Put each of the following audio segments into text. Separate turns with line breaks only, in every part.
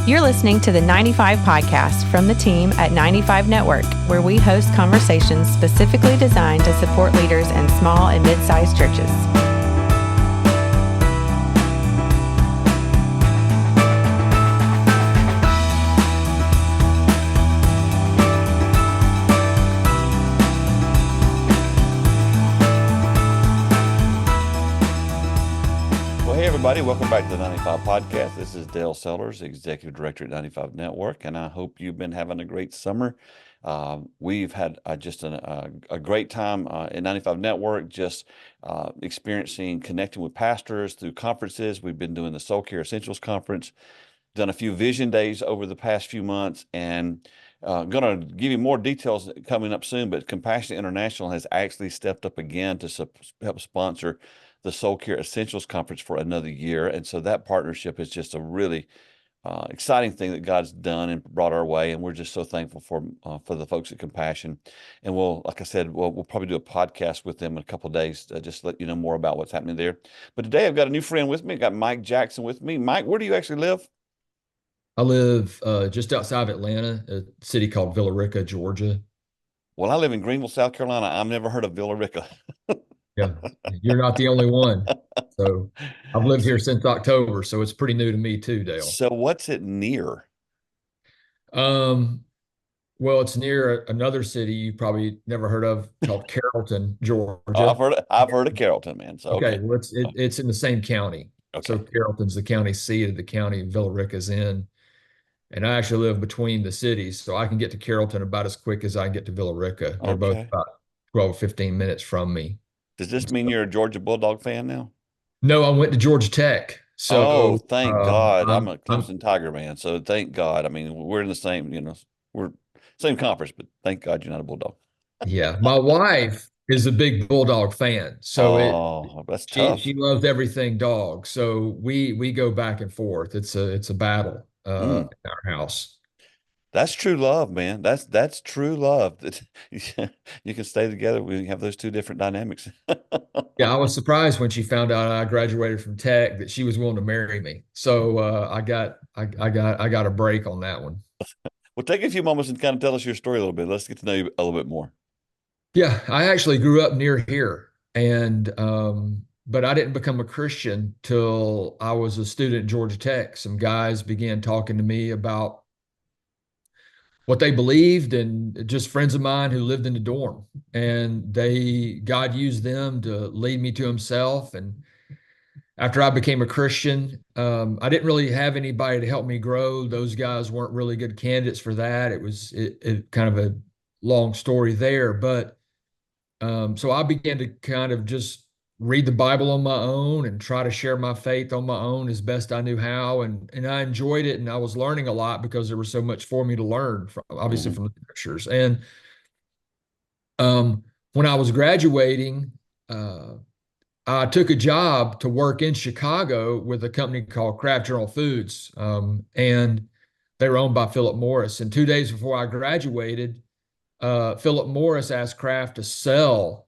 You're listening to the 95 Podcast from the team at 95 Network, where we host conversations specifically designed to support leaders in small and mid-sized churches.
Everybody, welcome back to the 95 Podcast. This is Dale Sellers, Executive Director at 95 Network, and I hope you've been having a great summer. We've had just a great time at 95 Network, just experiencing, connecting with pastors through conferences. We've been doing the Soul Care Essentials Conference, done a few vision days over the past few months, and going to give you more details coming up soon, but Compassion International has actually stepped up again to help sponsor the Soul Care Essentials Conference for another year. And so that partnership is just a really exciting thing that God's done and brought our way. And we're just so thankful for the folks at Compassion. And we'll, like I said, we'll probably do a podcast with them in a couple of days to just let you know more about what's happening there. But today I've got a new friend with me. I've got Mike Jackson with me. Mike, where do you actually live?
I live just outside of Atlanta, a city called Villa Rica, Georgia.
Well, I live in Greenville, South Carolina. I've never heard of Villa Rica.
Yeah, you're not the only one. So I've lived here since October, so it's pretty new to me too, Dale.
So what's it near?
Well, it's near another city you probably never heard of called Carrollton, Georgia.
I've heard of Carrollton, man. So
okay, well, it's in the same county.
Okay.
So Carrollton's the county seat of the county Villa Rica's in. And I actually live between the cities, so I can get to Carrollton about as quick as I can get to Villa Rica. They're both about 12, 15 minutes from me.
Does this mean you're a Georgia Bulldog fan now?
No, I went to Georgia Tech. So,
thank God. I'm a Clemson Tiger man. So thank God. I mean, we're in the same, we're same conference, but thank God you're not a Bulldog.
Yeah. My wife is a big Bulldog fan. So
that's tough.
She loves everything dog. So we go back and forth. It's a battle in our house.
That's true love, man. That's true love. You can stay together. We have those two different dynamics.
Yeah, I was surprised when she found out I graduated from Tech that she was willing to marry me. So I got a break on that one.
Well, take a few moments and kind of tell us your story a little bit. Let's get to know you a little bit more.
Yeah, I actually grew up near here, and but I didn't become a Christian till I was a student at Georgia Tech. Some guys began talking to me about what they believed, and just friends of mine who lived in the dorm, and God used them to lead me to himself. And after I became a Christian, I didn't really have anybody to help me grow. Those guys weren't really good candidates for that. It was kind of a long story there, but so I began to kind of just read the Bible on my own and try to share my faith on my own as best I knew how. And I enjoyed it. And I was learning a lot because there was so much for me to learn from, obviously from the scriptures. And when I was graduating, I took a job to work in Chicago with a company called Kraft General Foods. And they were owned by Philip Morris. And 2 days before I graduated, Philip Morris asked Kraft to sell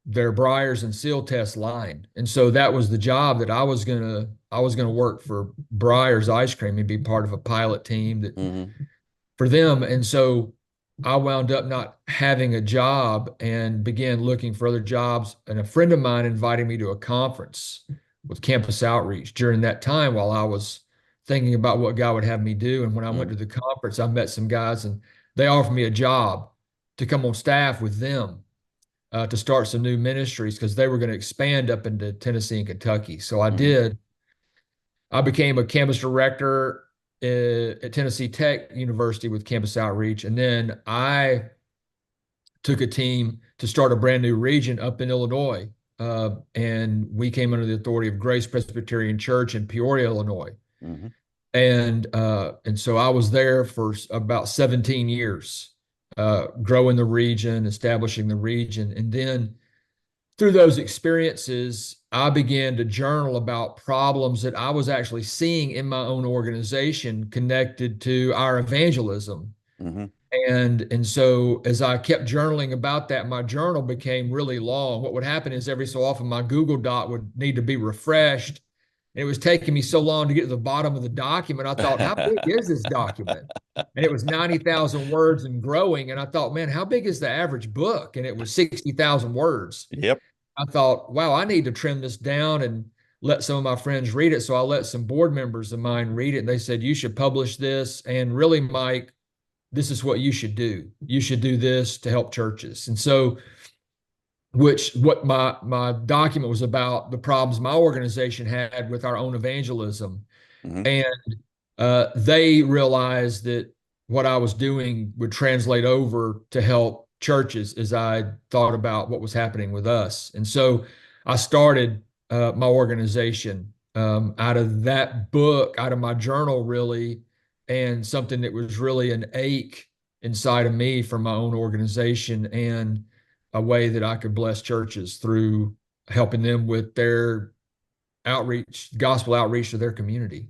their Breyers and Seal Test line. And so that was the job that I was gonna work for Breyers Ice Cream and be part of a pilot team that for them. And so I wound up not having a job and began looking for other jobs. And a friend of mine invited me to a conference with Campus Outreach during that time while I was thinking about what God would have me do. And when I went to the conference, I met some guys and they offered me a job to come on staff with them. To start some new ministries because they were going to expand up into Tennessee and Kentucky. So I did. I became a campus director at Tennessee Tech University with Campus Outreach. And then I took a team to start a brand new region up in Illinois. And we came under the authority of Grace Presbyterian Church in Peoria, Illinois. And so I was there for about 17 years. Growing the region, establishing the region. And then through those experiences, I began to journal about problems that I was actually seeing in my own organization connected to our evangelism. And so as I kept journaling about that, my journal became really long. What would happen is every so often my Google Doc would need to be refreshed. and it was taking me so long to get to the bottom of the document. I thought, how big is this document? And it was 90,000 words and growing. And I thought, man, how big is the average book? And it was 60,000 words.
Yep.
I thought, wow, I need to trim this down and let some of my friends read it. So I let some board members of mine read it. And they said, you should publish this. And really, Mike, this is what you should do. You should do this to help churches. And so, what my document was about, the problems my organization had with our own evangelism.
Mm-hmm.
And they realized that what I was doing would translate over to help churches as I thought about what was happening with us. And so I started my organization out of that book, out of my journal, really, and something that was really an ache inside of me for my own organization, and a way that I could bless churches through helping them with their outreach, gospel outreach to their community.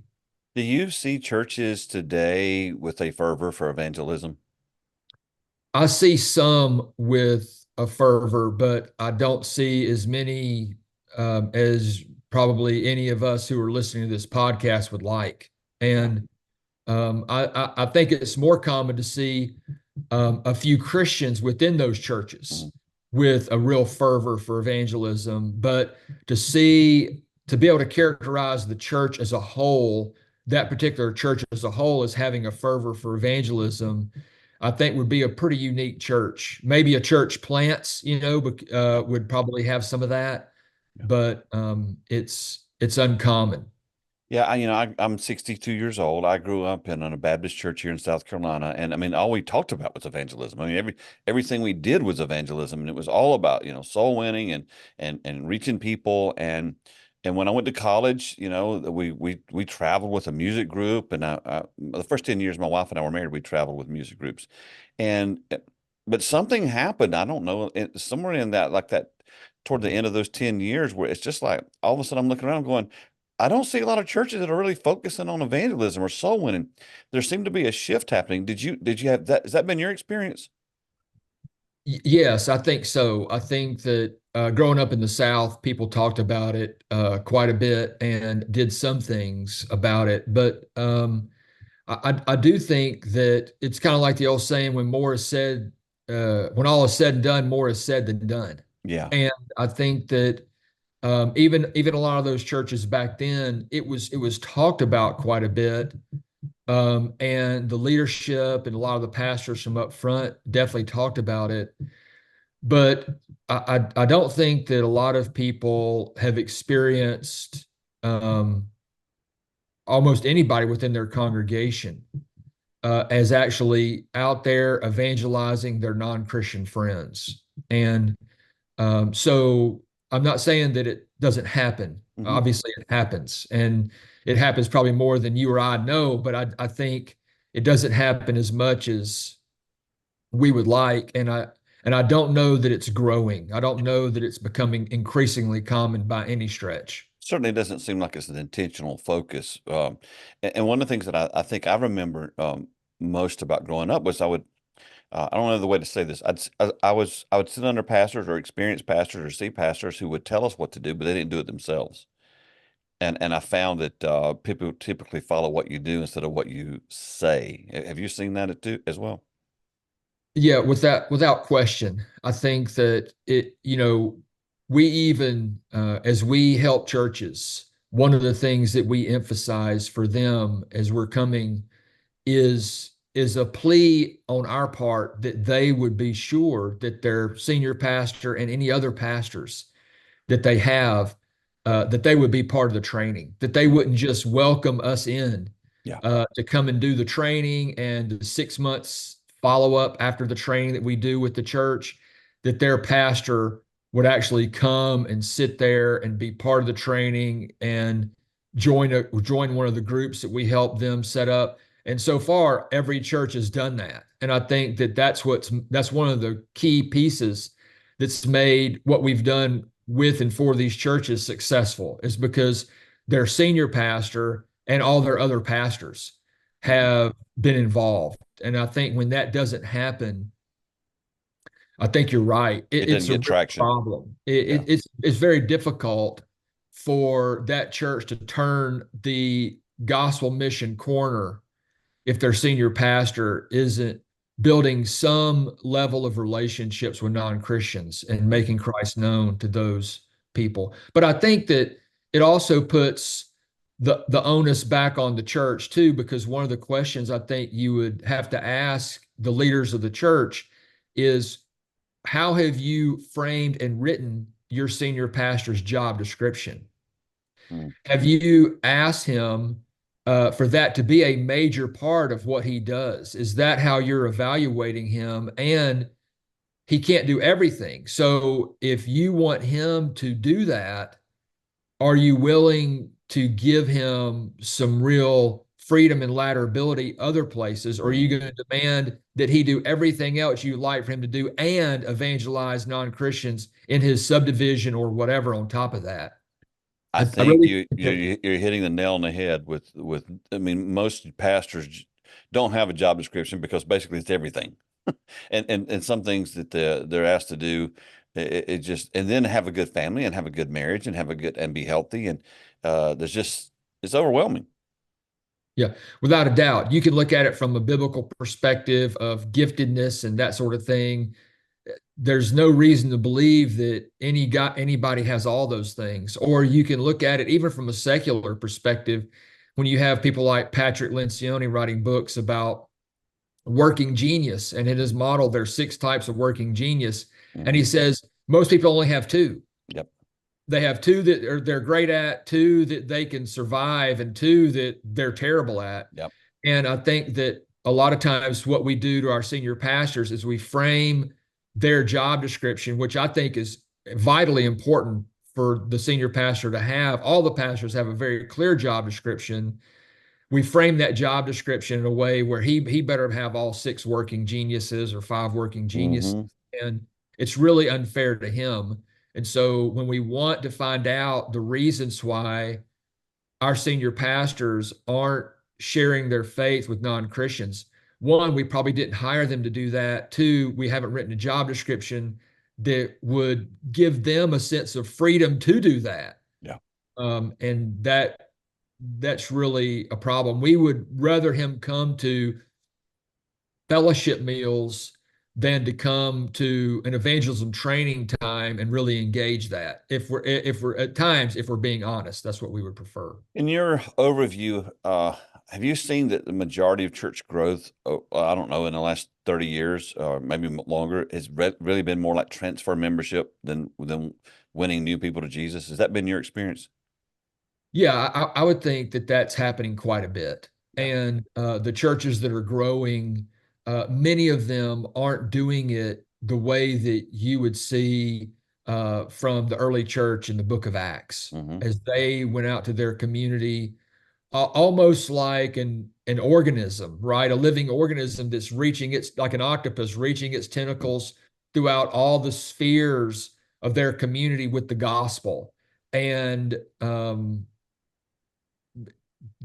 Do you see churches today with a fervor for evangelism?
I see some with a fervor, but I don't see as many as probably any of us who are listening to this podcast would like. And I think it's more common to see a few Christians within those churches with a real fervor for evangelism, but to be able to characterize the church as a whole, that particular church as a whole, as having a fervor for evangelism, I think would be a pretty unique church. Maybe a church plants, would probably have some of that, but it's uncommon.
Yeah, I'm 62 years old. I grew up in a Baptist church here in South Carolina, and I mean, all we talked about was evangelism. I mean, everything we did was evangelism, and it was all about soul winning and reaching people. And when I went to college, we traveled with a music group, and the first 10 years my wife and I were married, we traveled with music groups, and but something happened. I don't know, somewhere in that, like that, toward the end of those 10 years, where it's just like all of a sudden I'm looking around going, I don't see a lot of churches that are really focusing on evangelism or soul winning. There seemed to be a shift happening. Did you have that? Has that been your experience?
Yes, I think so. I think that growing up in the South, people talked about it quite a bit and did some things about it. But I do think that it's kind of like the old saying, when more is said, when all is said and done, more is said than done.
Yeah.
And I think that even a lot of those churches back then, it was talked about quite a bit. And the leadership and a lot of the pastors from up front definitely talked about it. But I don't think that a lot of people have experienced almost anybody within their congregation as actually out there evangelizing their non-Christian friends. And so I'm not saying that it doesn't happen.
Mm-hmm.
Obviously, it happens, and it happens probably more than you or I know. But I think it doesn't happen as much as we would like, and I don't know that it's growing. I don't know that it's becoming increasingly common by any stretch.
Certainly doesn't seem like it's an intentional focus. And one of the things that I think I remember most about growing up was I don't know the way to say this. I would sit under pastors or experienced pastors or see pastors who would tell us what to do, but they didn't do it themselves. And I found that people typically follow what you do instead of what you say. Have you seen that too as well?
Yeah, without question. I think that we even as we help churches, one of the things that we emphasize for them as we're coming is a plea on our part that they would be sure that their senior pastor and any other pastors that they have, that they would be part of the training, that they wouldn't just welcome us in to come and do the training and the 6 months follow up after the training that we do with the church, that their pastor would actually come and sit there and be part of the training and join one of the groups that we help them set up. And so far, every church has done that. And I think that that's one of the key pieces that's made what we've done with and for these churches successful, is because their senior pastor and all their other pastors have been involved. And I think when that doesn't happen, I think you're right.
It
It's
doesn't
a
get traction.
problem. It's very difficult for that church to turn the gospel mission corner if their senior pastor isn't building some level of relationships with non-Christians and making Christ known to those people. But I think that it also puts the onus back on the church too, because one of the questions I think you would have to ask the leaders of the church is, how have you framed and written your senior pastor's job description?
Mm.
Have you asked him for that to be a major part of what he does? Is that how you're evaluating him? And he can't do everything. So if you want him to do that, are you willing to give him some real freedom and ladderability other places? Or are you going to demand that he do everything else you'd like for him to do and evangelize non-Christians in his subdivision or whatever on top of that?
I
I
think
really
you're hitting the nail on the head with I mean, most pastors don't have a job description because basically it's everything. And some things that they're asked to do, it just, and then have a good family and have a good marriage and have a good, and be healthy. And there's just, it's overwhelming.
Yeah, without a doubt. You can look at it from a biblical perspective of giftedness and that sort of thing. There's no reason to believe that anybody has all those things. Or you can look at it even from a secular perspective when you have people like Patrick Lencioni writing books about working genius, and in his model there's 6 types of working genius, and he says most people only have 2.
Yep.
They have 2 that they're great at, 2 that they can survive, and 2 that they're terrible at.
Yep.
And I think that a lot of times what we do to our senior pastors is we frame their job description, which I think is vitally important for the senior pastor to have. All the pastors have a very clear job description. We frame that job description in a way where he better have all 6 working geniuses or 5 working geniuses. And it's really unfair to him. And so when we want to find out the reasons why our senior pastors aren't sharing their faith with non-Christians, 1, we probably didn't hire them to do that. 2, we haven't written a job description that would give them a sense of freedom to do that.
Yeah.
And that's really a problem. We would rather him come to fellowship meals than to come to an evangelism training time and really engage that. If we're at times, if we're being honest, that's what we would prefer.
In your overview, have you seen that the majority of church growth, I don't know, in the last 30 years or maybe longer, has really been more like transfer membership than winning new people to Jesus? Has that been your experience?
Yeah, I would think that that's happening quite a bit.
Yeah.
And the churches that are growing, many of them aren't doing it the way that you would see from the early church in the book of Acts, as they went out to their community, almost like an organism, right? A living organism that's reaching its, like an octopus, reaching its tentacles throughout all the spheres of their community with the gospel. And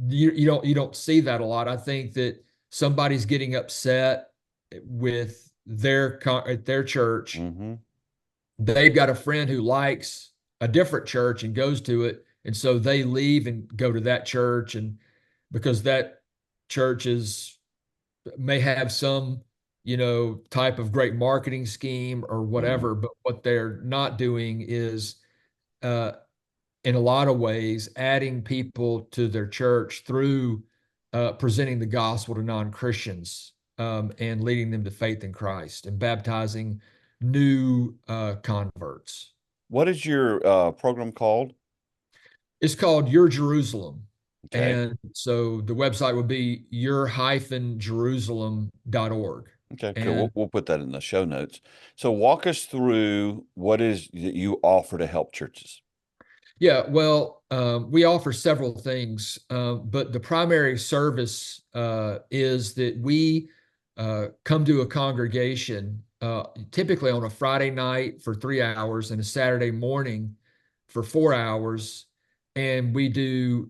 you don't see that a lot. I think that somebody's getting upset with their church. They've got a friend who likes a different church and goes to it, and so they leave and go to that church, and because that church may have some type of great marketing scheme or whatever, but what they're not doing is in a lot of ways adding people to their church through presenting the gospel to non-Christians, and leading them to faith in Christ and baptizing new converts.
What is your program called?
It's called Your Jerusalem.
Okay.
And so the website would be your-jerusalem.org.
Okay, cool. We'll put that in the show notes. So walk us through what is that you offer to help churches.
Yeah, well, we offer several things, but the primary service is that we come to a congregation typically on a Friday night for 3 hours and a Saturday morning for 4 hours, and we do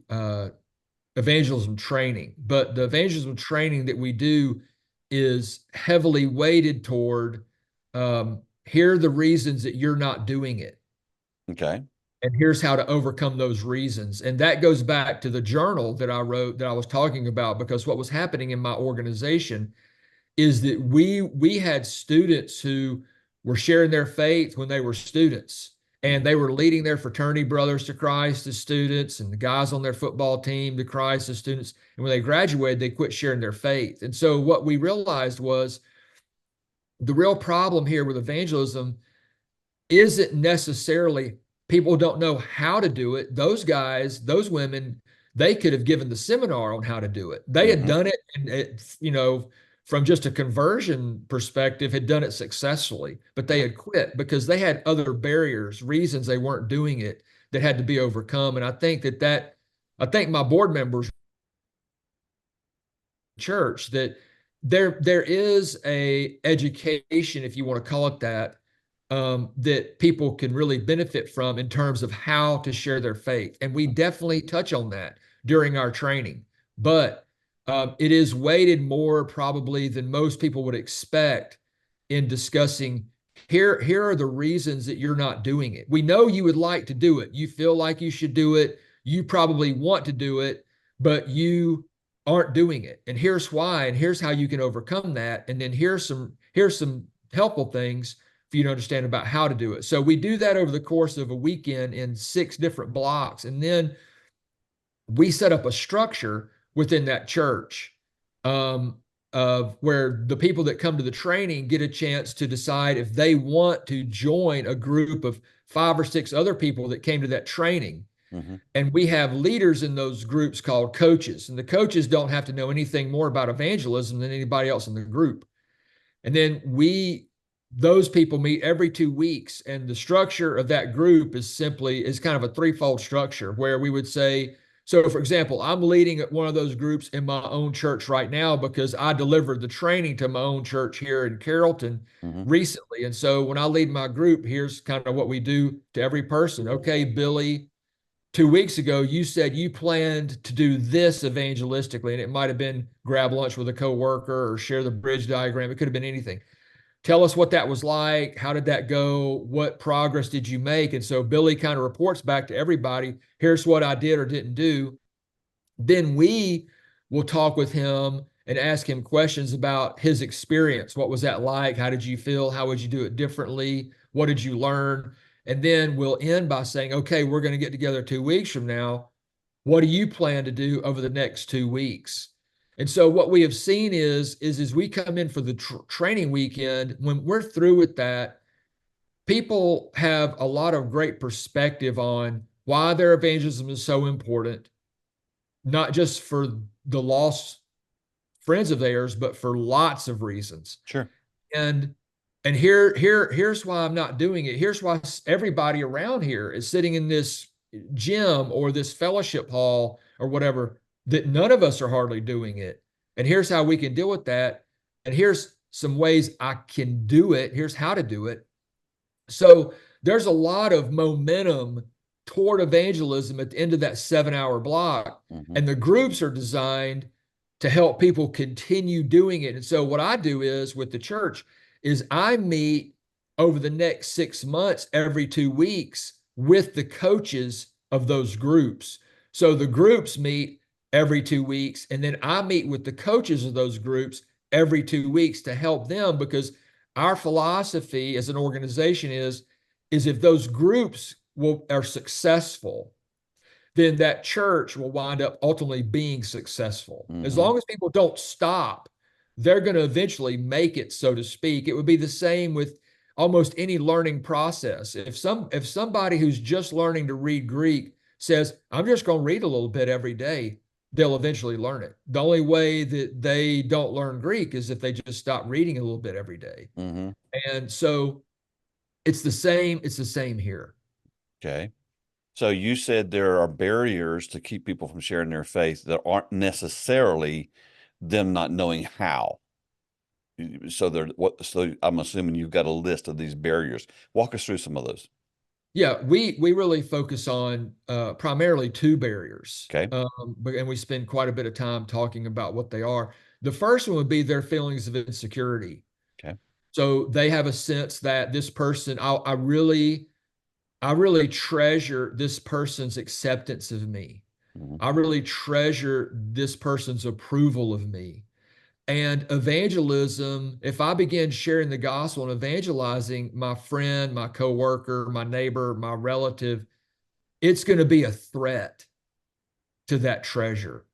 evangelism training. But the evangelism training that we do is heavily weighted toward here are the reasons that you're not doing it.
Okay.
And here's how to overcome those reasons. And that goes back to the journal that I wrote that I was talking about, because what was happening in my organization is that we had students who were sharing their faith when they were students, and they were leading their fraternity brothers to Christ as students, and the guys on their football team to Christ as students. And when they graduated, they quit sharing their faith. And so what we realized was the real problem here with evangelism isn't necessarily people don't know how to do it. Those guys, those women, they could have given the seminar on how to do it. They had done it, and from just a conversion perspective, had done it successfully, but they had quit because they had other barriers, reasons they weren't doing it that had to be overcome. And I think I think my board members church that there is a education, if you want to call it that, that people can really benefit from in terms of how to share their faith. And we definitely touch on that during our training. But it is weighted more probably than most people would expect in discussing here are the reasons that you're not doing it. We know you would like to do it. You feel like you should do it. You probably want to do it, but you aren't doing it. And here's why, and here's how you can overcome that. And then here's some helpful things for you to understand about how to do it. So we do that over the course of a weekend in 6 different blocks. And then we set up a structure within that church of where the people that come to the training get a chance to decide if they want to join a group of 5 or 6 other people that came to that training. And we have leaders in those groups called coaches. And the coaches don't have to know anything more about evangelism than anybody else in the group. And then those people meet every 2 weeks. And the structure of that group is kind of a threefold structure where we would say, so for example, I'm leading one of those groups in my own church right now because I delivered the training to my own church here in Carrollton recently. And so when I lead my group, here's kind of what we do to every person. Okay, Billy, 2 weeks ago, you said you planned to do this evangelistically, and it might have been grab lunch with a coworker or share the bridge diagram. It could have been anything. Tell us what that was like. How did that go? What progress did you make? And so Billy kind of reports back to everybody, here's what I did or didn't do. Then we will talk with him and ask him questions about his experience. What was that like? How did you feel? How would you do it differently? What did you learn? And then we'll end by saying, okay, we're going to get together 2 weeks from now. What do you plan to do over the next 2 weeks? And so what we have seen is as we come in for the training weekend, when we're through with that, people have a lot of great perspective on why their evangelism is so important, not just for the lost friends of theirs, but for lots of reasons.
Sure.
And here's why I'm not doing it. Here's why everybody around here is sitting in this gym or this fellowship hall or whatever, that none of us are hardly doing it. And here's how we can deal with that. And here's some ways I can do it. Here's how to do it. So there's a lot of momentum toward evangelism at the end of that 7-hour block. And the groups are designed to help people continue doing it. And so what I do is with the church is I meet over the next 6 months, every 2 weeks with the coaches of those groups. So the groups meet every 2 weeks, and then I meet with the coaches of those groups every 2 weeks to help them, because our philosophy as an organization is if those groups are successful, then that church will wind up ultimately being successful. As long as people don't stop, they're going to eventually make it, so to speak. It would be the same with almost any learning process. If somebody who's just learning to read Greek says, I'm just going to read a little bit every day, they'll eventually learn it. The only way that they don't learn Greek is if they just stop reading a little bit every day. And so it's the same here.
Okay. So you said there are barriers to keep people from sharing their faith that aren't necessarily them not knowing how. So I'm assuming you've got a list of these barriers. Walk us through some of those.
Yeah, we really focus on primarily 2 barriers.
Okay.
And we spend quite a bit of time talking about what they are. The first one would be their feelings of insecurity.
Okay.
So they have a sense that this person, I I really treasure this person's acceptance of me.
Mhm.
I really treasure this person's approval of me. And evangelism, if I begin sharing the gospel and evangelizing my friend, my coworker, my neighbor, my relative, it's going to be a threat to that treasure,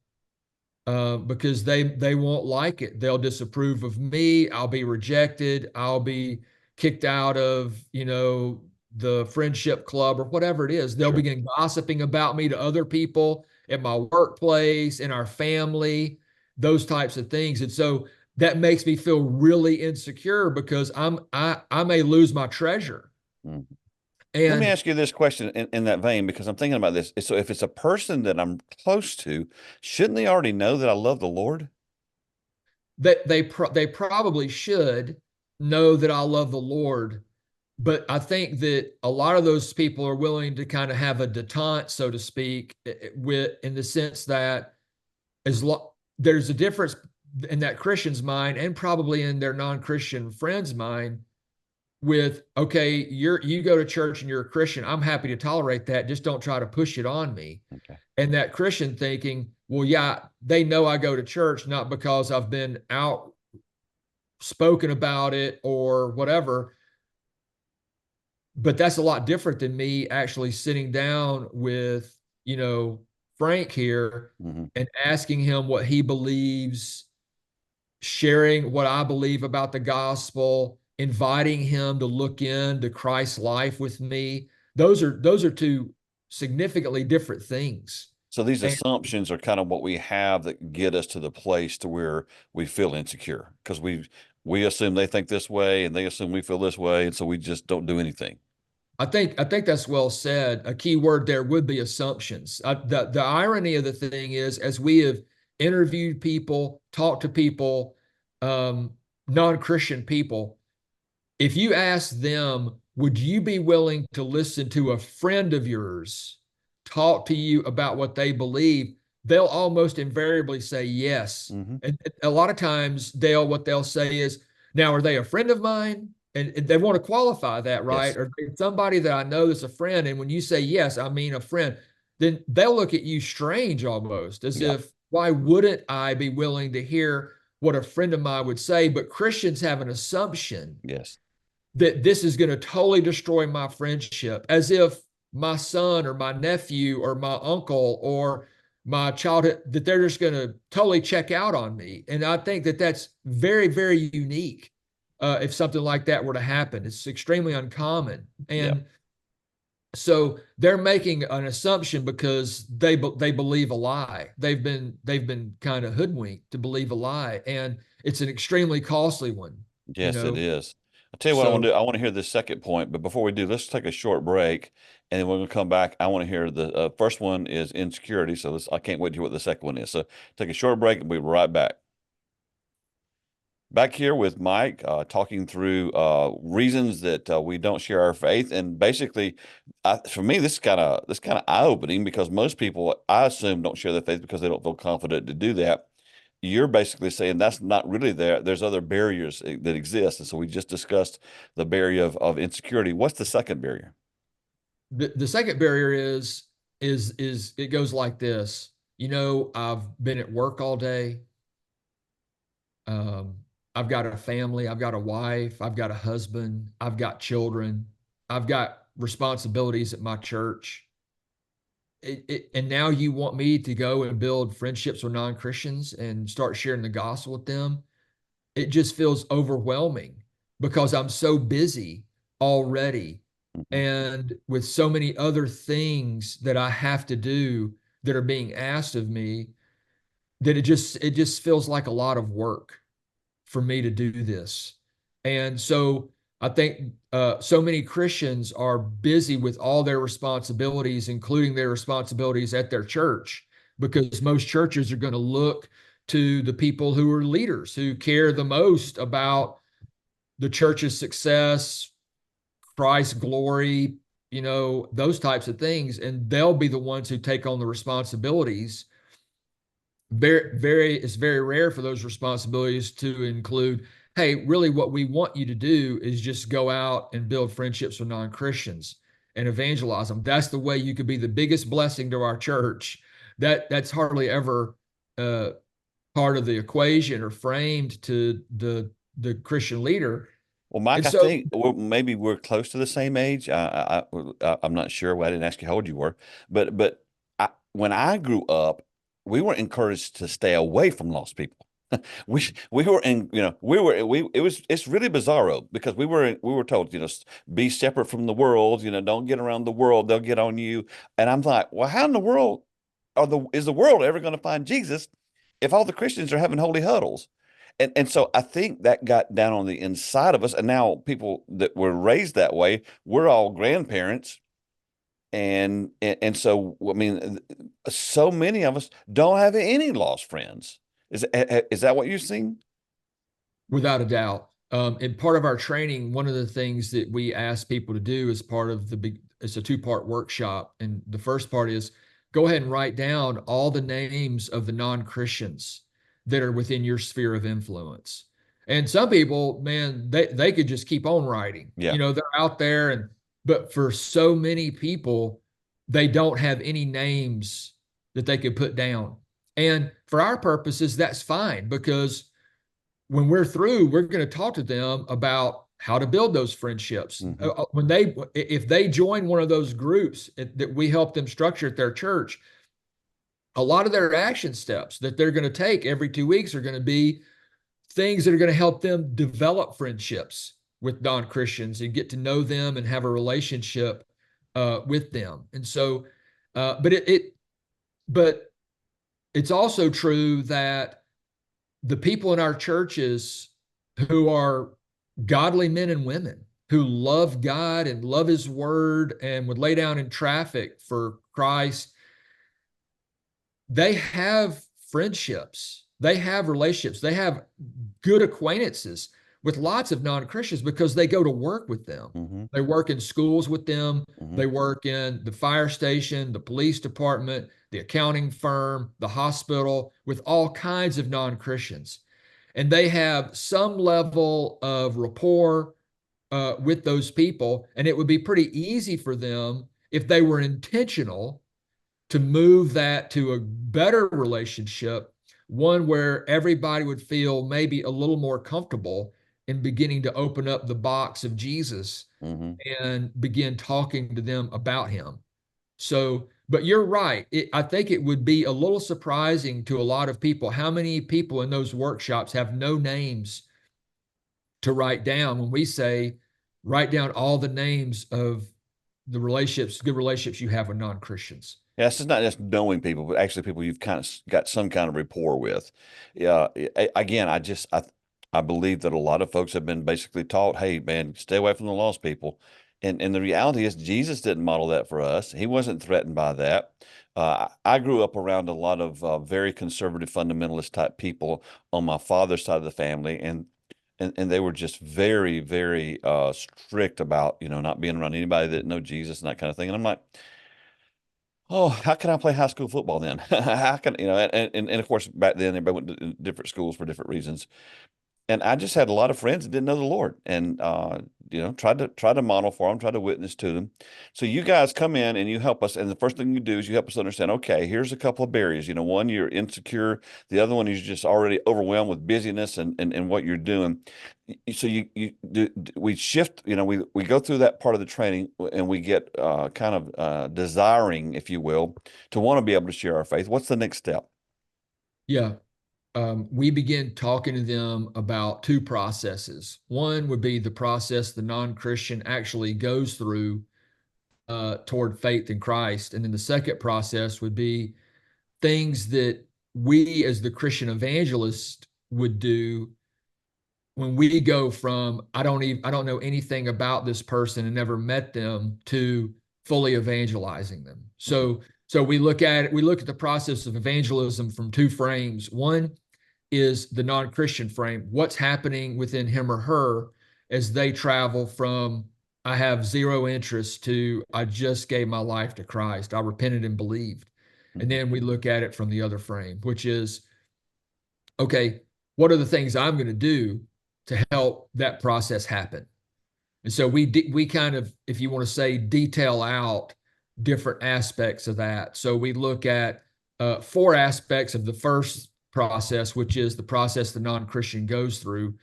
because they won't like it. They'll disapprove of me. I'll be rejected. I'll be kicked out of, the friendship club or whatever it is. They'll
Sure.
begin gossiping about me to other people at my workplace, in our family, those types of things. And so that makes me feel really insecure because I may lose my treasure.
Mhm. Let me
And
ask you this question in that vein, because I'm thinking about this. So if it's a person that I'm close to, shouldn't they already know that I love the Lord?
they probably should know that I love the Lord. But I think that a lot of those people are willing to kind of have a detente, so to speak, with in the sense that there's a difference in that Christian's mind and probably in their non-Christian friend's mind with, okay, you go to church and you're a Christian. I'm happy to tolerate that. Just don't try to push it on me.
Okay.
And that Christian thinking, well, yeah, they know I go to church, not because I've been outspoken about it or whatever. But that's a lot different than me actually sitting down with, Frank here
Hmm.
and asking him what he believes, sharing what I believe about the gospel, inviting him to look into Christ's life with me. Those are two significantly different things.
So these
And
assumptions are kind of what we have that get us to the place to where we feel insecure, because we assume they think this way and they assume we feel this way, and so we just don't do anything.
I think that's well said. A key word there would be assumptions. The irony of the thing is, as we have interviewed people, talked to people, non-Christian people, if you ask them, would you be willing to listen to a friend of yours talk to you about what they believe? They'll almost invariably say yes.
Hmm.
And a lot of times what they'll say is, now, are they a friend of mine? And they want to qualify that, right?
Yes.
Or somebody that I know that's a friend. And when you say yes, I mean a friend, then they'll look at you strange almost as
Yeah.
if, why wouldn't I be willing to hear what a friend of mine would say? But Christians have an assumption
Yes.
that this is going to totally destroy my friendship, as if my son or my nephew or my uncle or my childhood, that they're just going to totally check out on me. And I think that that's very, very unique. If something like that were to happen, it's extremely uncommon.
Yeah.
And so they're making an assumption because they believe a lie. They've been kind of hoodwinked to believe a lie, and it's an extremely costly one.
Yes, it is. I'll tell you what I want to
So
do. I want to hear this second point, but before we do, let's take a short break, and then when we come back, I want to hear the first one is insecurity. So I can't wait to hear what the second one is. So take a short break, and we'll be right back. Back here with Mike, talking through reasons that we don't share our faith, and basically, for me, this is kind of eye opening, because most people, I assume, don't share their faith because they don't feel confident to do that. You're basically saying that's not really there. There's other barriers that exist, and so we just discussed the barrier of insecurity. What's the second barrier?
the second barrier is it goes like this. I've been at work all day. Um, I've got a family, I've got a wife, I've got a husband, I've got children, I've got responsibilities at my church. And now you want me to go and build friendships with non-Christians and start sharing the gospel with them? It just feels overwhelming because I'm so busy already
Mhm.
and with so many other things that I have to do that are being asked of me, that it just feels like a lot of work for me to do this. And so I think so many Christians are busy with all their responsibilities, including their responsibilities at their church, because most churches are going to look to the people who are leaders, who care the most about the church's success, Christ's glory, those types of things. And they'll be the ones who take on the responsibilities. It's very rare for those responsibilities to include, hey, really what we want you to do is just go out and build friendships with non-Christians. and evangelize them. That's the way you could be the biggest blessing to our church. That's hardly ever part of the equation or framed to the Christian leader.
Well, Mike,
And
I
so
think maybe we're close to the same age. I'm not sure. Well, I didn't ask you how old you were, but when I grew up, we were encouraged to stay away from lost people. We were in, it's really bizarro because we were told, be separate from the world, don't get around the world, they'll get on you. And I'm like, well, how in the world is the world ever going to find Jesus if all the Christians are having holy huddles? And so I think that got down on the inside of us. And now people that were raised that way, we're all grandparents. And so, I mean, so many of us don't have any lost friends. Is that what you've seen?
without a doubt. And part of our training, one of the things that we ask people to do as part of it's a 2-part workshop. And the first part is go ahead and write down all the names of the non-Christians that are within your sphere of influence. And some people, man, they could just keep on writing.
Yeah.
They're out there, but for so many people, they don't have any names that they could put down. And for our purposes, that's fine, because when we're through, we're going to talk to them about how to build those friendships.
Mm-hmm.
If they join one of those groups that we help them structure at their church, a lot of their action steps that they're going to take every 2 weeks are going to be things that are going to help them develop friendships with non-Christians and get to know them and have a relationship with them. And so, but it's also true that the people in our churches who are godly men and women who love God and love his word and would lay down in traffic for Christ, they have friendships, they have relationships, they have good acquaintances with lots of non-Christians because they go to work with them.
Mm-hmm.
They work in schools with them.
Mm-hmm.
They work in the fire station, the police department, the accounting firm, the hospital, with all kinds of non-Christians. And they have some level of rapport with those people. And it would be pretty easy for them, if they were intentional, to move that to a better relationship, one where everybody would feel maybe a little more comfortable in beginning to open up the box of Jesus
Mm-hmm.
and begin talking to them about him. So, but you're right. I think it would be a little surprising to a lot of people how many people in those workshops have no names to write down when we say, write down all the names of the good relationships you have with non-Christians.
Yeah, this is not just knowing people, but actually people you've kind of got some kind of rapport with. Yeah. Again, I believe that a lot of folks have been basically taught, hey, man, stay away from the lost people. And the reality is Jesus didn't model that for us. He wasn't threatened by that. I grew up around a lot of very conservative fundamentalist type people on my father's side of the family. And they were just very, very strict about, not being around anybody that didn't know Jesus and that kind of thing. And I'm like, oh, how can I play high school football then? How can, and of course, back then everybody went to different schools for different reasons. And I just had a lot of friends that didn't know the Lord, and tried to model for them, tried to witness to them. So you guys come in and you help us, and the first thing you do is you help us understand. Okay, here's a couple of barriers. One, you're insecure. The other one is just already overwhelmed with busyness and what you're doing. So we shift. We go through that part of the training, and we get kind of desiring, if you will, to want to be able to share our faith. What's the next step?
Yeah. We begin talking to them about 2 processes. One would be the process the non-Christian actually goes through toward faith in Christ. And then the second process would be things that we as the Christian evangelist would do when we go from, I don't know anything about this person and never met them, to fully evangelizing them. So we look at the process of evangelism from 2 frames. One is the non-Christian frame. What's happening within him or her as they travel from, I have zero interest, to, I just gave my life to Christ. I repented and believed. And then we look at it from the other frame, which is, okay, what are the things I'm going to do to help that process happen? And so we kind of, if you want to say, detail out different aspects of that. So we look at 4 aspects of the first process, which is the process the non-Christian goes through.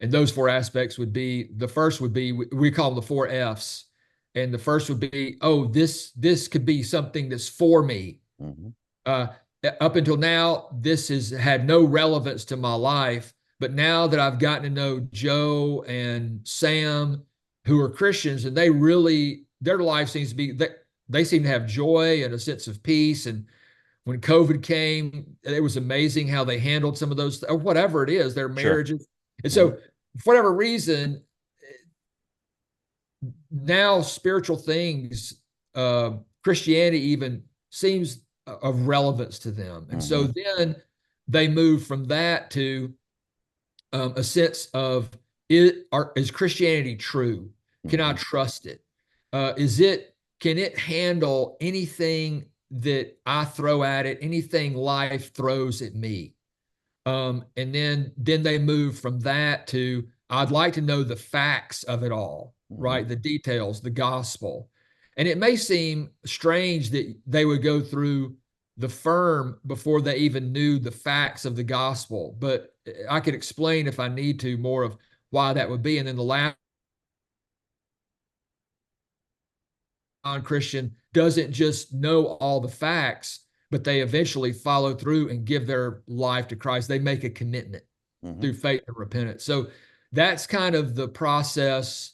And those 4 aspects would be, the first would be, we call them the 4 F's. And the first would be, oh, this could be something that's for me.
Mm-hmm.
Up until now, this has had no relevance to my life. But now that I've gotten to know Joe and Sam, who are Christians, and they really, their life seems to be, they seem to have joy and a sense of peace. And when COVID came, it was amazing how they handled some of those, or whatever it is, their marriages. Sure. And so, for whatever reason, now spiritual things, Christianity even seems of relevance to them. And so then they move from that to a sense of, is Christianity true? Can I trust it? Can it handle anything that I throw at it, anything life throws at me? And then they move from that to, I'd like to know the facts of it all, right? The details, the gospel. And it may seem strange that they would go through the firm before they even knew the facts of the gospel, but I could explain, if I need to, more of why that would be. And then the last, non-Christian doesn't just know all the facts, but they eventually follow through and give their life to Christ. They make a commitment through faith and repentance. So that's kind of the process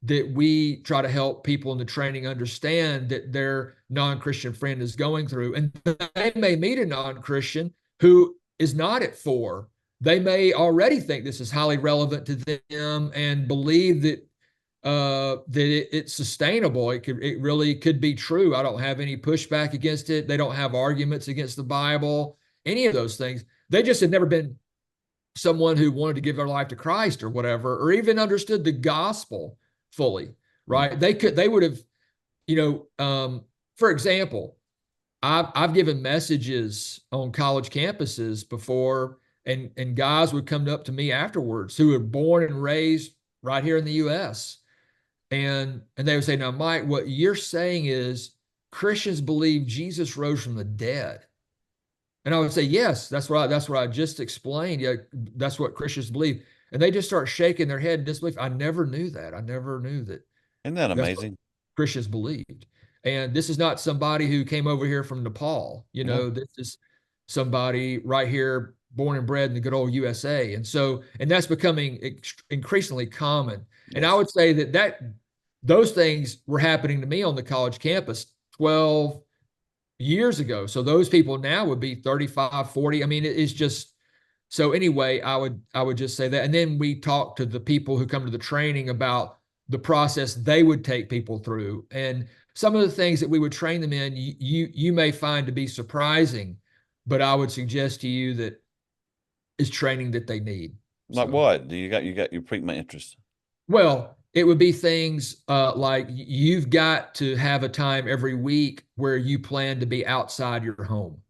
that we try to help people in the training understand that their non-Christian friend is going through. And they may meet a non-Christian who is not at 4. They may already think this is highly relevant to them and believe that it's sustainable. It really could be true. I don't have any pushback against it. They don't have arguments against the Bible, any of those things. They just had never been someone who wanted to give their life to Christ or whatever, or even understood the gospel fully, right? They would have, for example, I've given messages on college campuses before, and guys would come up to me afterwards who were born and raised right here in the U.S. And they would say, now, Mike, what you're saying is Christians believe Jesus rose from the dead. And I would say, yes, that's what I just explained. Yeah, that's what Christians believe. And they just start shaking their head in disbelief. I never knew that. I never knew that.
Isn't that amazing?
Christians believed. And this is not somebody who came over here from Nepal. This is somebody right here, born and bred in the good old USA. And that's becoming increasingly common. Yes. And I would say that those things were happening to me on the college campus 12 years ago. So those people now would be 35, 40. I mean, it's just, so anyway, I would just say that. And then we talk to the people who come to the training about the process they would take people through. And some of the things that we would train them in, you may find to be surprising, but I would suggest to you that is training that they need.
Like what? You got your piqued my interest.
Well, it would be things like you've got to have a time every week where you plan to be outside your home.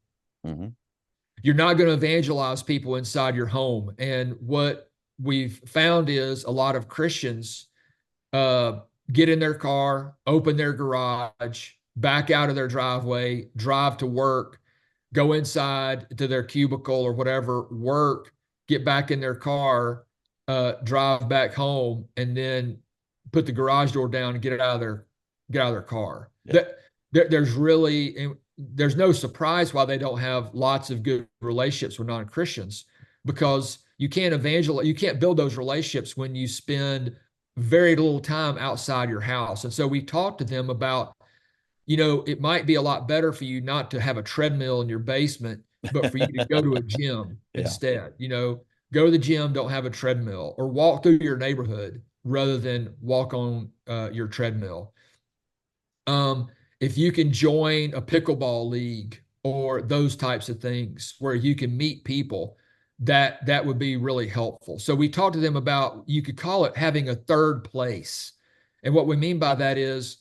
You're not going to evangelize people inside your home. And what we've found is a lot of Christians get in their car, open their garage, back out of their driveway, drive to work, go inside to their cubicle or whatever, work, get back in their car, drive back home, and then put the garage door down and get out of their car. Yeah. There's no surprise why they don't have lots of good relationships with non-Christians, because you can't evangelize, you can't build those relationships when you spend very little time outside your house. And so we talked to them about, it might be a lot better for you not to have a treadmill in your basement, but for you to go to a gym instead. Go to the gym, don't have a treadmill, or walk through your neighborhood rather than walk on your treadmill. If you can join a pickleball league or those types of things where you can meet people, that would be really helpful. So we talked to them about, you could call it having a third place. And what we mean by that is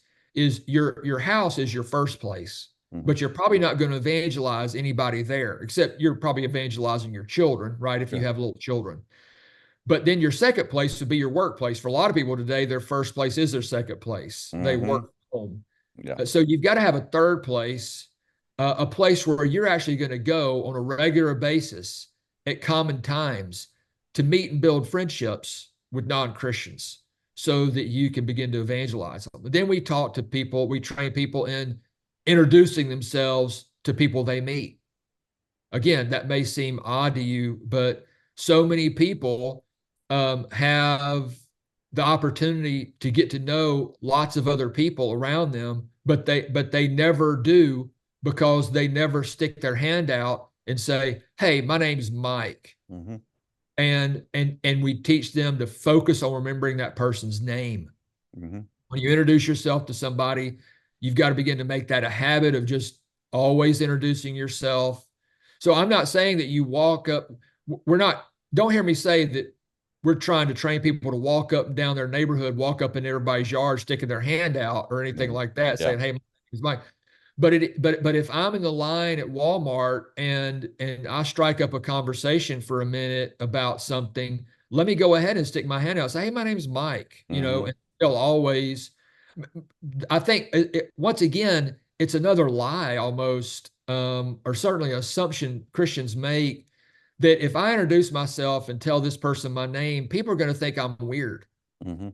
your house is your first place, but you're probably not going to evangelize anybody there, except you're probably evangelizing your children, right? If you have little children. But then your second place would be your workplace. For a lot of people today, their first place is their second place. They work from home.
Yeah.
So you've got to have a third place, a place where you're actually going to go on a regular basis at common times to meet and build friendships with non-Christians so that you can begin to evangelize them. But then we talk to people, we train people in introducing themselves to people they meet. Again, that may seem odd to you, but so many people have the opportunity to get to know lots of other people around them, but they never do, because they never stick their hand out and say, "Hey, my name's Mike."
Mm-hmm.
And we teach them to focus on remembering that person's name.
Mm-hmm.
When you introduce yourself to somebody, you've got to begin to make that a habit of just always introducing yourself. So I'm not saying that you walk up, don't hear me say that we're trying to train people to walk up and down their neighborhood, walk up in everybody's yard, sticking their hand out or anything like that, saying, "Hey, my name is Mike." But if I'm in the line at Walmart and I strike up a conversation for a minute about something, let me go ahead and stick my hand out and say, "Hey, my name is Mike," and they'll always, I think once again, it's another lie almost, or certainly an assumption Christians make, that if I introduce myself and tell this person my name, people are going to think I'm weird.
Mm-hmm.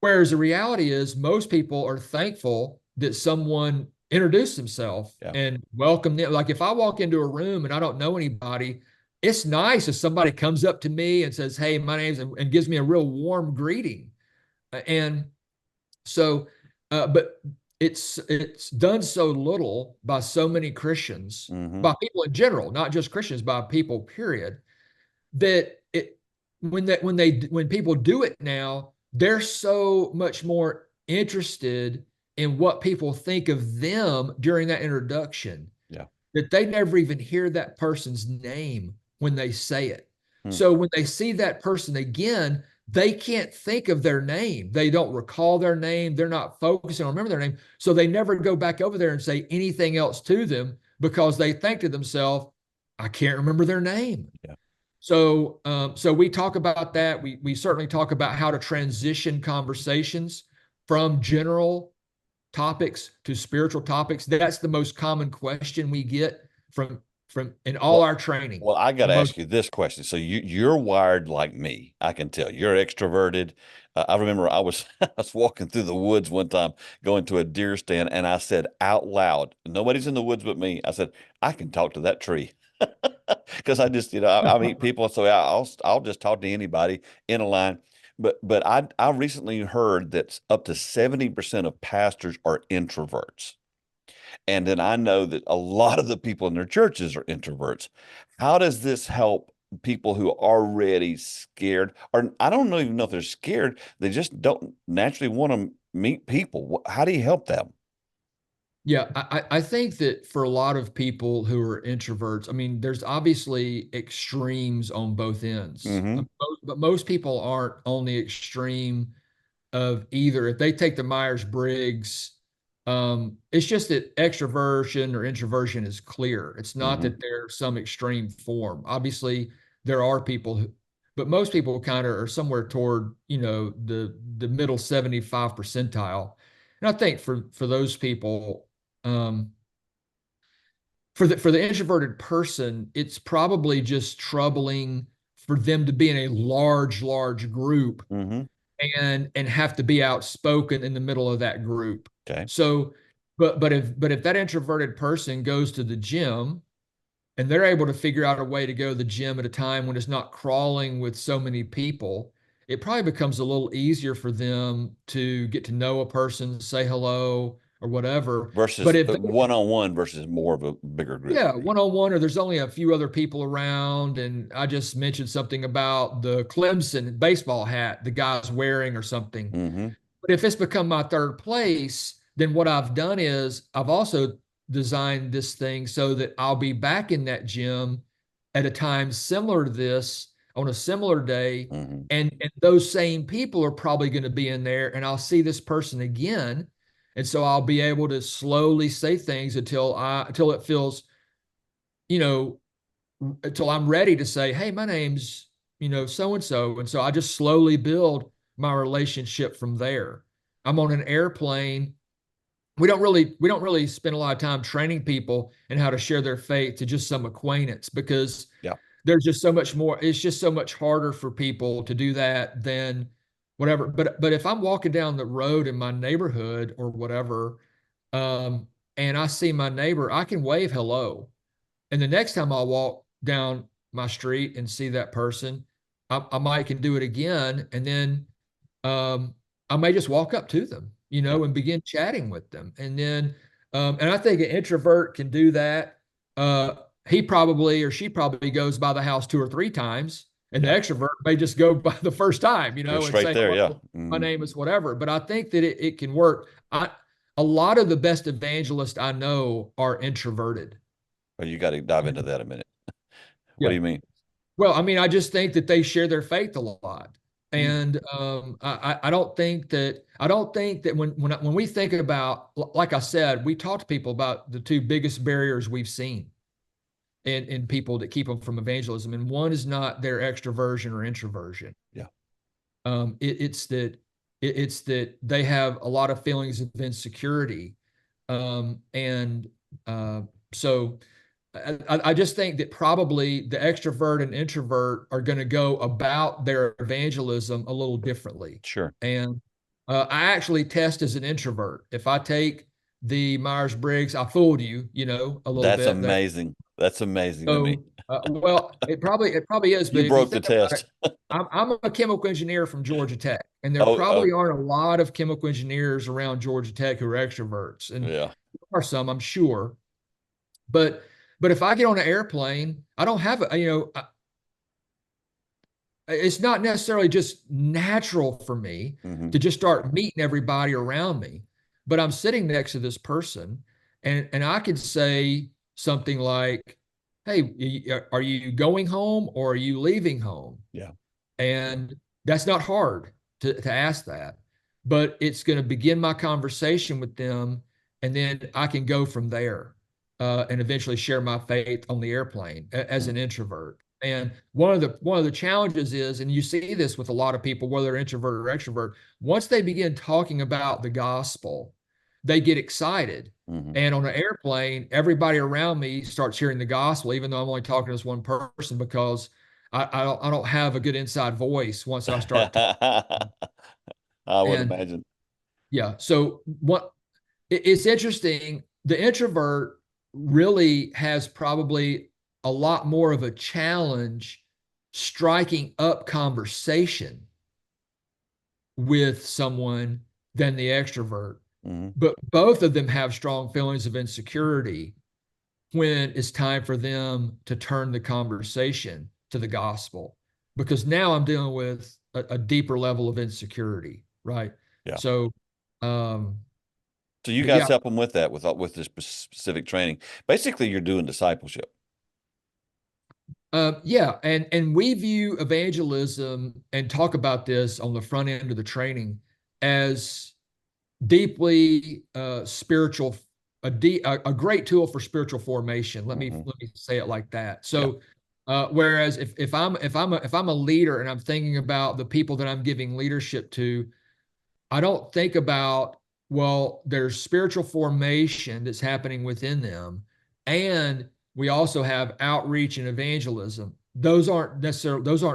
Whereas the reality is most people are thankful that someone introduced themselves and welcomed them. Like if I walk into a room and I don't know anybody, it's nice if somebody comes up to me and says, "Hey, my name's," and gives me a real warm greeting. And so, but it's done so little by so many Christians, by people in general, not just Christians, by people, period, that when people do it now, they're so much more interested in what people think of them during that introduction, that they never even hear that person's name when they say it. So when they see that person again, they can't think of their name. They don't recall their name. They're not focusing on remember their name. So they never go back over there and say anything else to them, because they think to themselves, "I can't remember their name."
Yeah.
So we talk about that. We certainly talk about how to transition conversations from general topics to spiritual topics. That's the most common question we get from in all our training.
Well, I got to ask you this question. So you're wired like me. I can tell you're extroverted. I remember I was walking through the woods one time, going to a deer stand, and I said out loud, nobody's in the woods but me, I said, "I can talk to that tree." Because I just, I meet people, so I'll just talk to anybody in a line. But I recently heard that up to 70% of pastors are introverts. And then I know that a lot of the people in their churches are introverts. How does this help people who are already scared? Or I don't even know if they're scared. They just don't naturally want to meet people. How do you help them?
Yeah, I think that for a lot of people who are introverts, I mean, there's obviously extremes on both ends, but most people aren't on the extreme of either. If they take the Myers-Briggs, it's just that extroversion or introversion is clear. It's not that there's some extreme form. Obviously, there are people but most people kind of are somewhere toward, the middle 75 percentile. And I think for those people, for the introverted person, it's probably just troubling for them to be in a large group and have to be outspoken in the middle of that group.
Okay.
So, but if that introverted person goes to the gym and they're able to figure out a way to go to the gym at a time when it's not crawling with so many people, it probably becomes a little easier for them to get to know a person, say hello or whatever.
Versus
but if
one-on-one versus more of a bigger group.
Yeah, one-on-one, or there's only a few other people around, and I just mentioned something about the Clemson baseball hat the guy's wearing or something. But if it's become my third place, then what I've done is I've also designed this thing so that I'll be back in that gym at a time similar to this on a similar day. And those same people are probably going to be in there, and I'll see this person again. And so I'll be able to slowly say things until it feels, until I'm ready to say, "Hey, my name's so and so. And so I just slowly build my relationship from there. I'm on an airplane. We don't really spend a lot of time training people in how to share their faith to just some acquaintance, because
Yeah.
there's just so much more. It's just so much harder for people to do that than whatever. But if I'm walking down the road in my neighborhood or whatever, and I see my neighbor, I can wave hello. And the next time I walk down my street and see that person, I might can do it again. And then I may just walk up to them,
Yeah.
and begin chatting with them. And then, and I think an introvert can do that. He probably or she probably goes by the house 2 or 3 times, and the
Yeah.
extrovert may just go by the first time,
Go
and
straight
say,
there. Yeah.
"Hello, my name is whatever." But I think that it can work. A lot of the best evangelists I know are introverted.
Well, you got to dive into that a minute. What
Yeah.
do you mean?
Well, I mean, I just think that they share their faith a lot.
Mm.
And I don't think that when we think about, like I said, we talk to people about the two biggest barriers we've seen in people that keep them from evangelism, and one is not their extroversion or introversion.
Yeah.
It's that they have a lot of feelings of insecurity, and so. I just think that probably the extrovert and introvert are going to go about their evangelism a little differently.
Sure.
And I actually test as an introvert. If I take the Myers-Briggs, I fooled you, a little
That's
bit.
amazing. That's amazing to me.
Well, it probably is, but
You
if you
broke the
think about
test.
it, I'm a chemical engineer from Georgia Tech, and there
Oh,
probably aren't a lot of chemical engineers around Georgia Tech who are extroverts, and
yeah.
there are some, I'm sure, but if I get on an airplane, I don't have it's not necessarily just natural for me
Mm-hmm.
to just start meeting everybody around me, but I'm sitting next to this person, and I could say something like, "Hey, are you going home or are you leaving home?"
Yeah.
And that's not hard to ask that, but it's going to begin my conversation with them, and then I can go from there, and eventually share my faith on the airplane as an introvert. And one of the challenges is, and you see this with a lot of people, whether they're introvert or extrovert, once they begin talking about the gospel, they get excited.
Mm-hmm.
And on an airplane, everybody around me starts hearing the gospel, even though I'm only talking to this one person, because I don't have a good inside voice once I start talking.
I would
And
imagine.
yeah, so it's interesting. The introvert really has probably a lot more of a challenge striking up conversation with someone than the extrovert.
Mm-hmm.
But both of them have strong feelings of insecurity when it's time for them to turn the conversation to the gospel, because now I'm dealing with a deeper level of insecurity, right?
Yeah.
So,
so you guys help them with that, with this specific training. Basically, you're doing discipleship.
Yeah, and we view evangelism and talk about this on the front end of the training as deeply spiritual, a great tool for spiritual formation. Let me say it like that. So, whereas if I'm a leader and I'm thinking about the people that I'm giving leadership to, I don't think about, well, there's spiritual formation that's happening within them, and we also have outreach and evangelism. Those aren't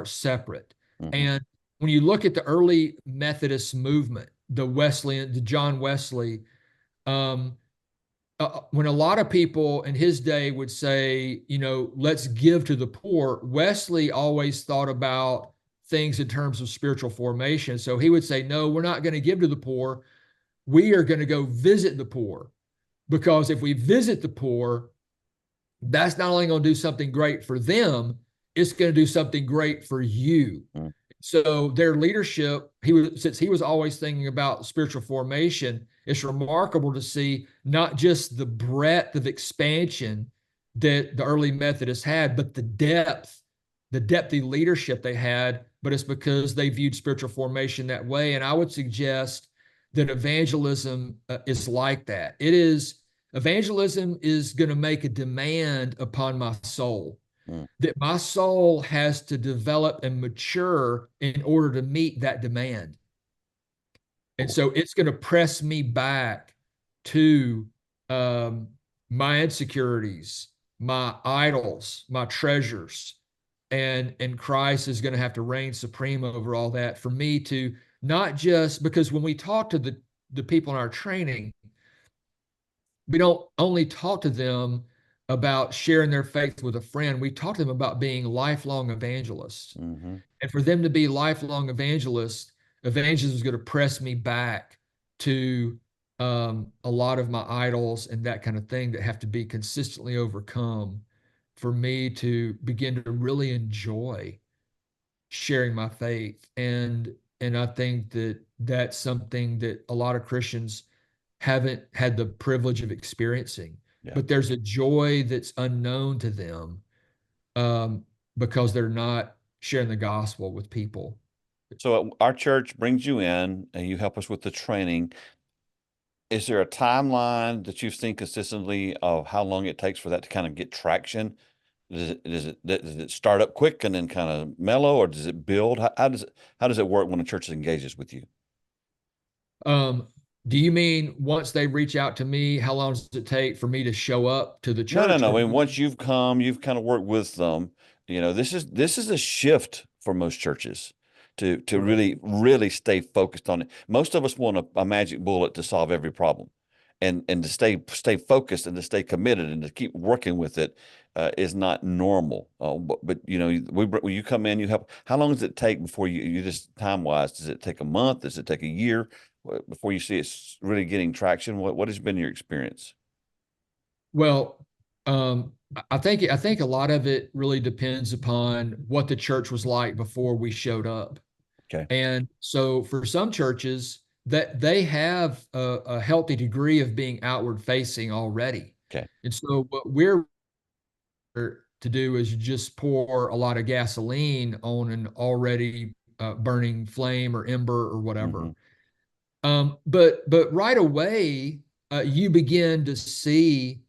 separate.
Mm-hmm.
And when you look at the early Methodist movement, the John Wesley, when a lot of people in his day would say, let's give to the poor, Wesley always thought about things in terms of spiritual formation. So he would say, no, we're not going to give to the poor. We are going to go visit the poor, because if we visit the poor, that's not only going to do something great for them, it's going to do something great for you. Mm. So their leadership, since he was always thinking about spiritual formation, it's remarkable to see not just the breadth of expansion that the early Methodists had, but the depthy leadership they had. But it's because they viewed spiritual formation that way. And I would suggest that evangelism is like that. Evangelism is going to make a demand upon my soul.
Mm.
that my soul has to develop and mature in order to meet that demand. And so it's going to press me back to my insecurities, my idols, my treasures. And Christ is going to have to reign supreme over all that for me to not just, because when we talk to the people in our training, we don't only talk to them about sharing their faith with a friend. We talk to them about being lifelong evangelists.
Mm-hmm.
And for them to be lifelong evangelists, evangelism is going to press me back to a lot of my idols and that kind of thing that have to be consistently overcome for me to begin to really enjoy sharing my faith. And I think that that's something that a lot of Christians haven't had the privilege of experiencing.
Yeah.
But there's a joy that's unknown to them because they're not sharing the gospel with people.
So our church brings you in and you help us with the training. Is there a timeline that you've seen consistently of how long it takes for that to kind of get traction? Does it start up quick and then kind of mellow, or does it build? How does it work when a church engages with you?
Do you mean once they reach out to me, how long does it take for me to show up to the
No,
church?
I mean, once you've come, you've kind of worked with them. This is a shift for most churches to
Right.
really stay focused on it. Most of us want a magic bullet to solve every problem, and to stay focused and to stay committed and to keep working with it is not normal. But when you come in, you help. How long does it take before you just time wise? Does it take a month? Does it take a year before you see it's really getting traction? What has been your experience?
Well, I think a lot of it really depends upon what the church was like before we showed up.
Okay.
And so for some churches that they have a healthy degree of being outward facing already.
Okay.
And so what we're to do is just pour a lot of gasoline on an already burning flame or ember or whatever.
Mm-hmm.
But right away, you begin to see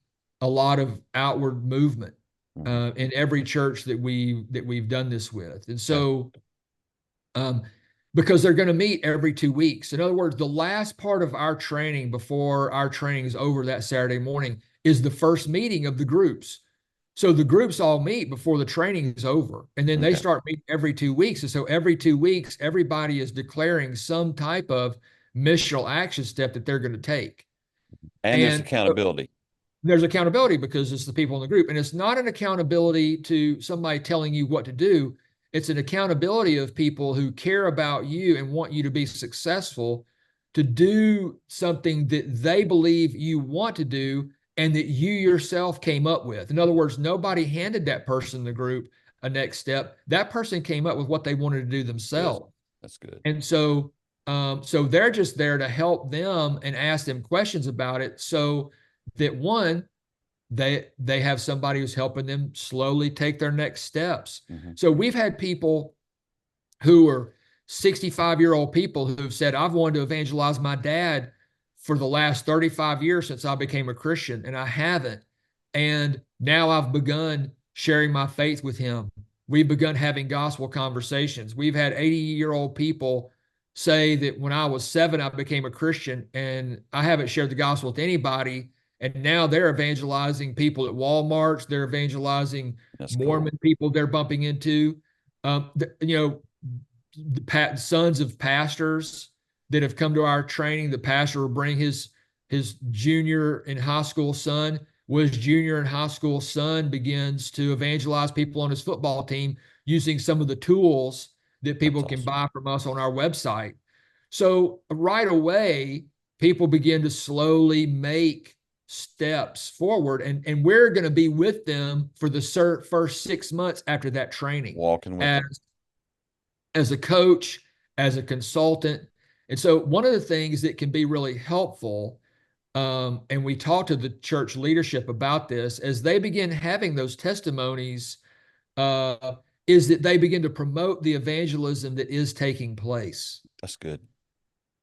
a lot of outward movement
Mm-hmm.
in every church that we've done this with, and
Okay.
so because they're going to meet every 2 weeks. In other words, the last part of our training before our training is over that Saturday morning is the first meeting of the groups. So the groups all meet before the training is over, and then they
Okay.
start meeting every 2 weeks. And so every 2 weeks, everybody is declaring some type of missional action step that they're going to take.
And there's
And
accountability.
there's accountability because it's the people in the group. And it's not an accountability to somebody telling you what to do. It's an accountability of people who care about you and want you to be successful to do something that they believe you want to do and that you yourself came up with. In other words, nobody handed that person in the group a next step. That person came up with what they wanted to do
Good.
themselves.
That's good.
And so they're just there to help them and ask them questions about it so that one, they have somebody who's helping them slowly take their next steps.
Mm-hmm.
So we've had people who are 65-year-old people who've said, I've wanted to evangelize my dad for the last 35 years since I became a Christian, and I haven't. And now I've begun sharing my faith with him. We've begun having gospel conversations. We've had 80-year-old people say that when I was 7, I became a Christian, and I haven't shared the gospel with anybody. And now they're evangelizing people at Walmarts. They're evangelizing
That's
Mormon
cool.
people they're bumping into. The sons of pastors that have come to our training. The pastor will bring his junior and high school son. His junior and high school son begins to evangelize people on his football team using some of the tools that people
That's
can
awesome.
buy from us on our website. So right away, people begin to slowly make steps forward, and we're going to be with them for the first 6 months after that training,
Walking with them.
as a coach, as a consultant. And so one of the things that can be really helpful, and we talk to the church leadership about this, as they begin having those testimonies, is that they begin to promote the evangelism that is taking place.
That's good.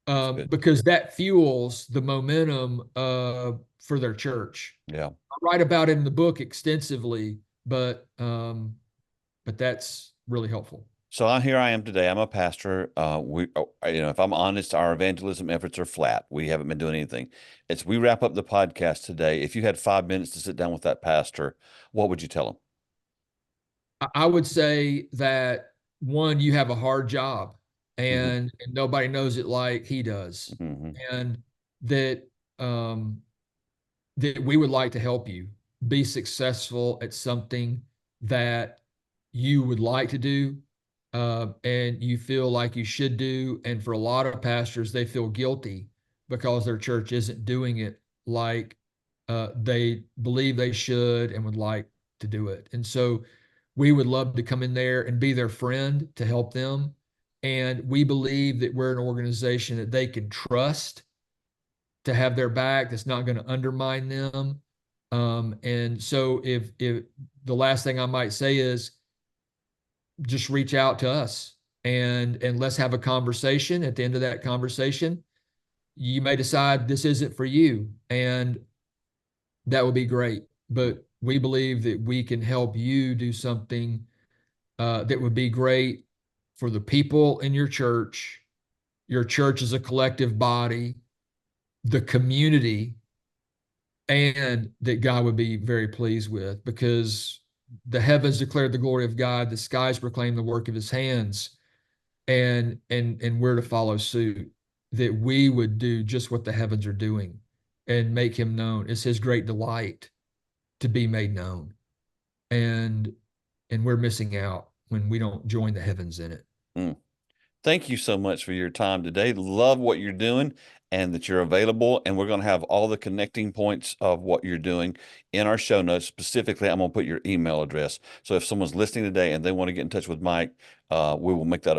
That's good.
Because that fuels the momentum for their church.
Yeah.
I write about it in the book extensively, but that's really helpful.
So here I am today. I'm a pastor. If I'm honest, our evangelism efforts are flat. We haven't been doing anything. We wrap up the podcast today. If you had 5 minutes to sit down with that pastor, what would you tell him?
I would say that, one, you have a hard job,
Mm-hmm.
and nobody knows it like he does,
Mm-hmm.
and that that we would like to help you be successful at something that you would like to do, and you feel like you should do. And for a lot of pastors, they feel guilty because their church isn't doing it like they believe they should and would like to do it. And so we would love to come in there and be their friend to help them. And we believe that we're an organization that they can trust to have their back, that's not going to undermine them. And so if the last thing I might say is just reach out to us and let's have a conversation. At the end of that conversation, you may decide this isn't for you, and that would be great. But we believe that we can help you do something that would be great for the people in your church. Your church is a collective body, the community, and that God would be very pleased with, because the heavens declare the glory of God, the skies proclaim the work of his hands, and we're to follow suit, that we would do just what the heavens are doing and make him known. It's his great delight to be made known. And we're missing out when we don't join the heavens in it.
Thank you so much for your time today. Love what you're doing and that you're available. And we're going to have all the connecting points of what you're doing in our show notes. Specifically, I'm going to put your email address. So if someone's listening today and they want to get in touch with Mike, we will make that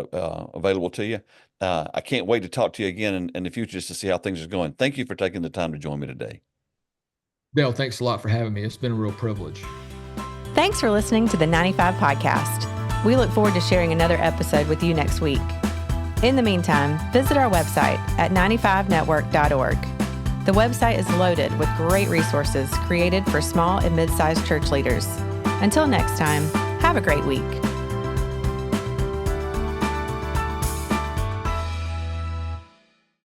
available to you. I can't wait to talk to you again in the future just to see how things are going. Thank you for taking the time to join me today.
Dale, thanks a lot for having me. It's been a real privilege.
Thanks for listening to the 95 Podcast. We look forward to sharing another episode with you next week. In the meantime, visit our website at 95network.org. The website is loaded with great resources created for small and mid-sized church leaders. Until next time, have a great week.